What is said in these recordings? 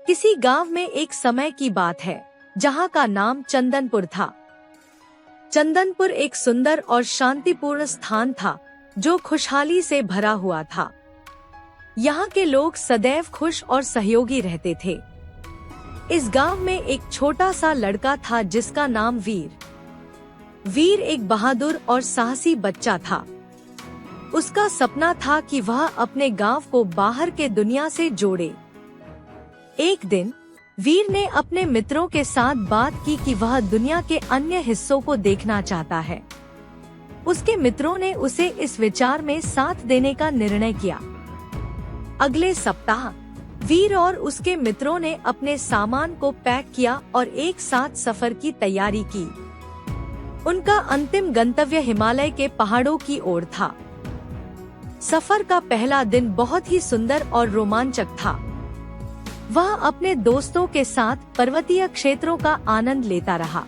किसी गांव में एक समय की बात है जहां का नाम चंदनपुर था। चंदनपुर एक सुंदर और शांतिपूर्ण स्थान था जो खुशहाली से भरा हुआ था। यहाँ के लोग सदैव खुश और सहयोगी रहते थे। इस गांव में एक छोटा सा लड़का था जिसका नाम वीर एक बहादुर और साहसी बच्चा था। उसका सपना था कि वह अपने गांव को बाहर के दुनिया से जोड़े। एक दिन वीर ने अपने मित्रों के साथ बात की कि वह दुनिया के अन्य हिस्सों को देखना चाहता है। उसके मित्रों ने उसे इस विचार में साथ देने का निर्णय किया। अगले सप्ताह वीर और उसके मित्रों ने अपने सामान को पैक किया और एक साथ सफर की तैयारी की। उनका अंतिम गंतव्य हिमालय के पहाड़ों की ओर था। सफर का पहला दिन बहुत ही सुंदर और रोमांचक था। वह अपने दोस्तों के साथ पर्वतीय क्षेत्रों का आनंद लेता रहा।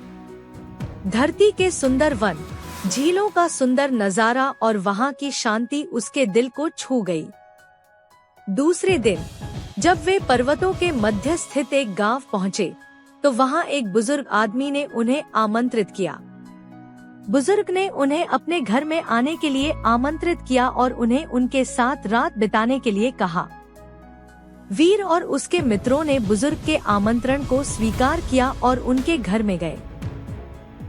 धरती के सुंदर वन, झीलों का सुंदर नजारा और वहाँ की शांति उसके दिल को छू गई। दूसरे दिन जब वे पर्वतों के मध्य स्थित एक गांव पहुँचे तो वहाँ एक बुजुर्ग आदमी ने उन्हें आमंत्रित किया। बुजुर्ग ने उन्हें अपने घर में आने के लिए आमंत्रित किया और उन्हें उनके साथ रात बिताने के लिए कहा। वीर और उसके मित्रों ने बुजुर्ग के आमंत्रण को स्वीकार किया और उनके घर में गए।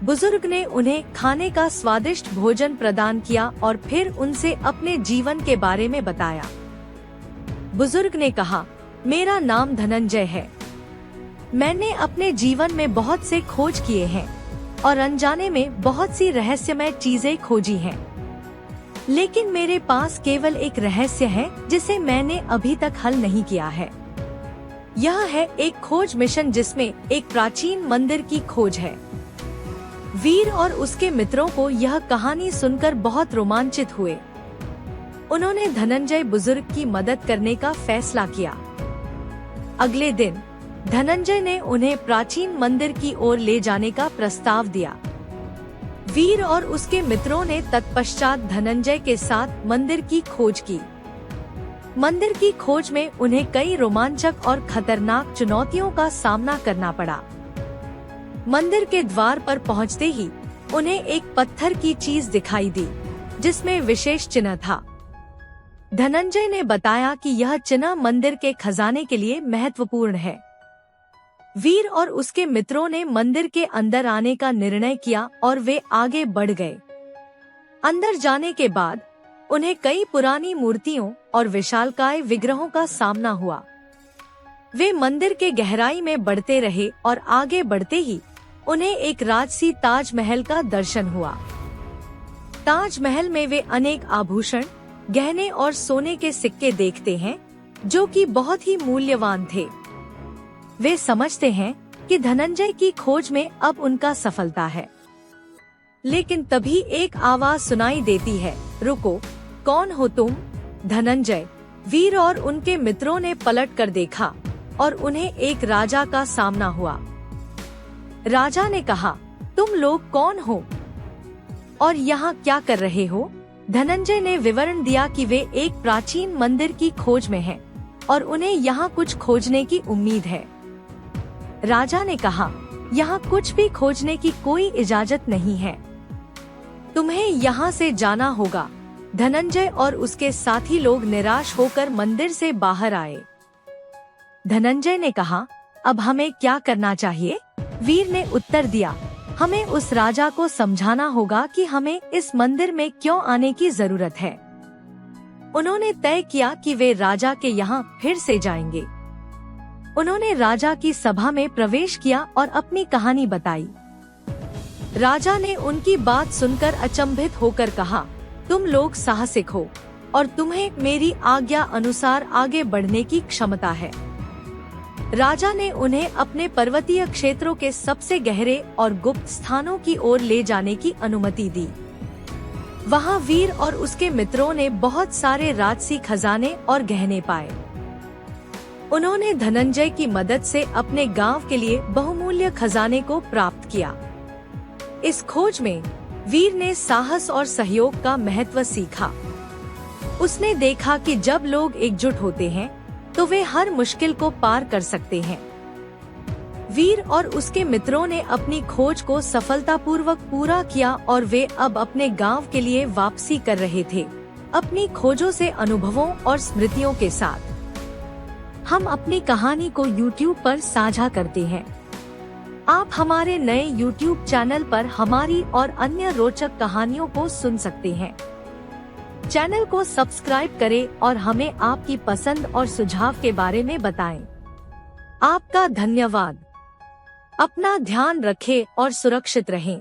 बुजुर्ग ने उन्हें खाने का स्वादिष्ट भोजन प्रदान किया और फिर उनसे अपने जीवन के बारे में बताया। बुजुर्ग ने कहा, मेरा नाम धनंजय है। मैंने अपने जीवन में बहुत से खोज किए हैं और अनजाने में बहुत सी रहस्यमय चीजें खोजी हैं। लेकिन मेरे पास केवल एक रहस्य है जिसे मैंने अभी तक हल नहीं किया है। यह है एक खोज मिशन जिसमें एक प्राचीन मंदिर की खोज है। वीर और उसके मित्रों को यह कहानी सुनकर बहुत रोमांचित हुए। उन्होंने धनंजय बुजुर्ग की मदद करने का फैसला किया। अगले दिन धनंजय ने उन्हें प्राचीन मंदिर की ओर ले जाने का प्रस्ताव दिया। वीर और उसके मित्रों ने तत्पश्चात धनंजय के साथ मंदिर की खोज की। मंदिर की खोज में उन्हें कई रोमांचक और खतरनाक चुनौतियों का सामना करना पड़ा। मंदिर के द्वार पर पहुंचते ही उन्हें एक पत्थर की चीज दिखाई दी जिसमें विशेष चिन्ह था। धनंजय ने बताया कि यह चिन्ह मंदिर के खजाने के लिए महत्वपूर्ण है। वीर और उसके मित्रों ने मंदिर के अंदर आने का निर्णय किया और वे आगे बढ़ गए। अंदर जाने के बाद उन्हें कई पुरानी मूर्तियों और विशालकाय विग्रहों का सामना हुआ। वे मंदिर के गहराई में बढ़ते रहे और आगे बढ़ते ही उन्हें एक राजसी ताजमहल का दर्शन हुआ। ताजमहल में वे अनेक आभूषण, गहने और सोने के सिक्के देखते हैं जो कि बहुत ही मूल्यवान थे। वे समझते हैं कि धनंजय की खोज में अब उनका सफलता है। लेकिन तभी एक आवाज सुनाई देती है, रुको, कौन हो तुम? धनंजय, वीर और उनके मित्रों ने पलट कर देखा और उन्हें एक राजा का सामना हुआ। राजा ने कहा, तुम लोग कौन हो और यहाँ क्या कर रहे हो? धनंजय ने विवरण दिया कि वे एक प्राचीन मंदिर की खोज में हैं और उन्हें यहाँ कुछ खोजने की उम्मीद है। राजा ने कहा, यहाँ कुछ भी खोजने की कोई इजाजत नहीं है, तुम्हें यहाँ से जाना होगा। धनंजय और उसके साथी लोग निराश होकर मंदिर से बाहर आए। धनंजय ने कहा, अब हमें क्या करना चाहिए? वीर ने उत्तर दिया, हमें उस राजा को समझाना होगा कि हमें इस मंदिर में क्यों आने की जरूरत है। उन्होंने तय किया कि वे राजा के यहाँ फिर से जाएंगे। उन्होंने राजा की सभा में प्रवेश किया और अपनी कहानी बताई। राजा ने उनकी बात सुनकर अचंभित होकर कहा, तुम लोग साहसिक हो और तुम्हें मेरी आज्ञा अनुसार आगे बढ़ने की क्षमता है। राजा ने उन्हें अपने पर्वतीय क्षेत्रों के सबसे गहरे और गुप्त स्थानों की ओर ले जाने की अनुमति दी। वहाँ वीर और उसके मित्रों ने बहुत सारे राजसी खजाने और गहने पाए। उन्होंने धनंजय की मदद से अपने गांव के लिए बहुमूल्य खजाने को प्राप्त किया। इस खोज में वीर ने साहस और सहयोग का महत्व सीखा। उसने देखा कि जब लोग एकजुट होते हैं तो वे हर मुश्किल को पार कर सकते हैं। वीर और उसके मित्रों ने अपनी खोज को सफलतापूर्वक पूरा किया और वे अब अपने गांव के लिए वापसी कर रहे थे, अपनी खोजों से अनुभवों और स्मृतियों के साथ। हम अपनी कहानी को YouTube पर साझा करते हैं। आप हमारे नए YouTube चैनल पर हमारी और अन्य रोचक कहानियों को सुन सकते हैं। चैनल को सब्सक्राइब करें और हमें आपकी पसंद और सुझाव के बारे में बताएं। आपका धन्यवाद। अपना ध्यान रखें और सुरक्षित रहें।